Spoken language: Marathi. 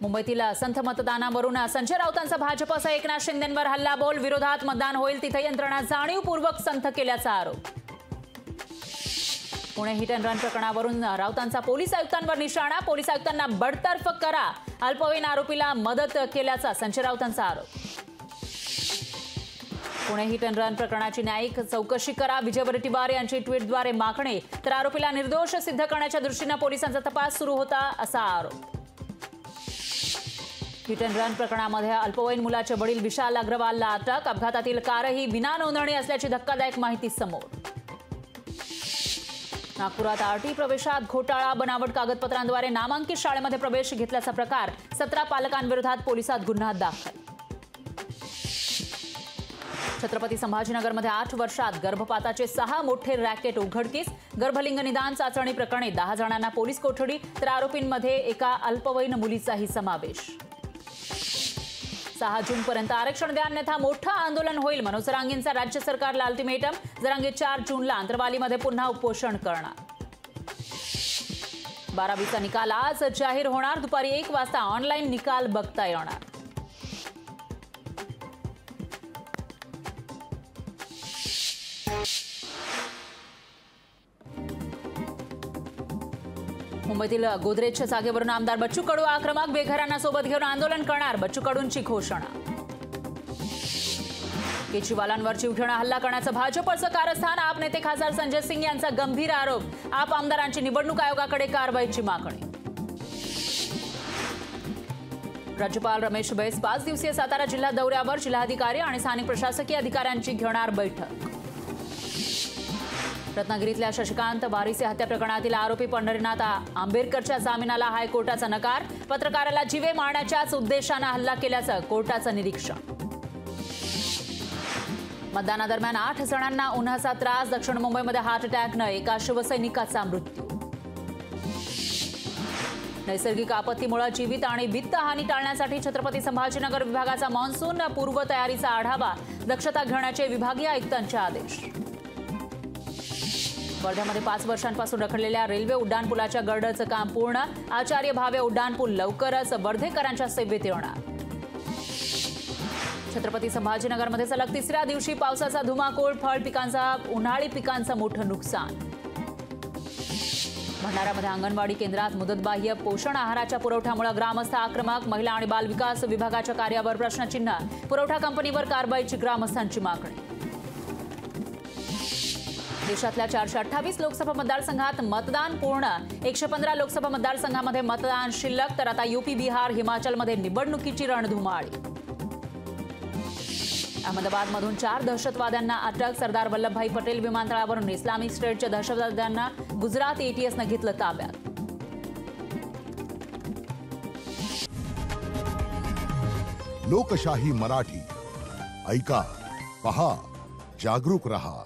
मुंबईतील संथ मतदानावरून संजय राऊतांचा भाजपसह एकनाथ शिंदेंवर हल्लाबोल, विरोधात मतदान होईल तिथे यंत्रणा जाणीवपूर्वक संथ केल्याचा आरोप। पुणे हिट अँड रन प्रकरणावरून राऊतांचा पोलीस आयुक्तांवर निशाणा, पोलीस आयुक्तांना बडतर्फ करा, अल्पवयीन आरोपीला मदत केल्याचा संजय राऊतांचा आरोप। पुणे हिट अँड रन प्रकरणाची न्यायिक चौकशी करा, विजय वडेट्टीवार यांची ट्विटद्वारे मागणी, तर आरोपीला निर्दोष सिद्ध करण्याच्या दृष्टीने पोलिसांचा तपास सुरू होता असा आरोप। हिट अँड रन प्रकरणामध्ये अल्पवयीन मुलाचे वडील विशाल अग्रवालला अटक, अपघातातील कारही विना नोंदणी असल्याची धक्कादायक माहिती समोर। नागपुरात आरटी प्रवेशात घोटाळा, बनावट कागदपत्रांद्वारे नामांकित शाळेमध्ये प्रवेश घेतल्याचा प्रकार, 17 पालकांविरोधात पोलिसात गुन्हा दाखल। छत्रपती संभाजीनगरमध्ये 8 वर्षात गर्भपाताचे 6 मोठे रॅकेट उघडकीस, गर्भलिंग निदान चाचणी प्रकरणी 10 जणांना पोलीस कोठडी, तर आरोपींमध्ये एका अल्पवयीन मुलीचाही समावेश। 6 जूनपर्यंत आरक्षण द्या अन्यथा मोठं आंदोलन होईल, मनोज जरांगेंचा राज्य सरकारला अल्टिमेटम, जरांगे 4 जूनला अंतरवालीमध्ये पुन्हा उपोषण करणार। 12वीचा निकाल आज जाहीर होणार, दुपारी 1 वाजता ऑनलाईन निकाल बघता येणार। मुंबईतील गोदरेजच्या जागेवरून आमदार बच्चू कडू आक्रमक, बेघरांना सोबत घेऊन आंदोलन करणार, बच्चू कडूंची घोषणा। केजरीवालांवर जीवघेणा हल्ला करण्याचं भाजपचं कारस्थान, आप नेते खासदार संजय सिंग यांचा गंभीर आरोप, आप आमदारांची निवडणूक आयोगाकडे कारवाईची मागणी। राज्यपाल रमेश बैस 5 दिवसीय सातारा जिल्हा दौऱ्यावर, जिल्हाधिकारी आणि स्थानिक प्रशासकीय अधिकाऱ्यांची घेणार बैठक। रत्नागिरीतल्या शशिकांत बारिसे हत्या प्रकरणातील आरोपी पंढरीनाथ आंबेडकरच्या जामिनाला हायकोर्टाचा नकार, पत्रकाराला जीवे मारण्याच्याच उद्देशाने हल्ला केल्याचं कोर्टाचं निरीक्षण। मतदानादरम्यान 8 जणांना उन्हाचा त्रास, दक्षिण मुंबईमध्ये हार्ट अटॅकनं एका शिवसैनिकाचा मृत्यू। नैसर्गिक आपत्तीमुळे जीवित आणि वित्तहानी टाळण्यासाठी छत्रपती संभाजीनगर विभागाचा मान्सून पूर्वतयारीचा आढावा, दक्षता घेण्याचे विभागीय आयुक्तांचे आदेश। वर्ध्यामध्ये 5 वर्षांपासून रखडलेल्या रेल्वे उड्डाणपुलाच्या गर्डरचं काम पूर्ण, आचार्य भावे उड्डाणपूल लवकरच वर्धेकरांच्या सेवेत येणार। छत्रपती संभाजीनगरमध्ये सलग 3ऱ्या दिवशी पावसाचा धुमाकूळ, फळ पिकांचा, उन्हाळी पिकांचं मोठं नुकसान। भंडाऱ्यामध्ये अंगणवाडी केंद्रात मुदतबाह्य पोषण आहाराच्या पुरवठ्यामुळे ग्रामस्थ आक्रमक, महिला आणि बाल विकास विभागाच्या कार्यावर प्रश्नचिन्ह, पुरवठा कंपनीवर कारवाईची ग्रामस्थांची मागणी। देशातल्या 428 लोकसभा मतदारसंघात मतदान पूर्ण, 115 लोकसभा मतदारसंघामध्ये मतदान शिल्लक, तर आता यूपी, बिहार, हिमाचलमध्ये निवडणुकीची रणधुमाळी। अहमदाबादमधून 4 दहशतवाद्यांना अटक, सरदार वल्लभभाई पटेल विमानतळावरून इस्लामिक स्टेटच्या दहशतवाद्यांना गुजरात एटीएसनं घेतलं ताब्यात। लोकशाही मराठी, ऐका, पहा, जागरूक रहा।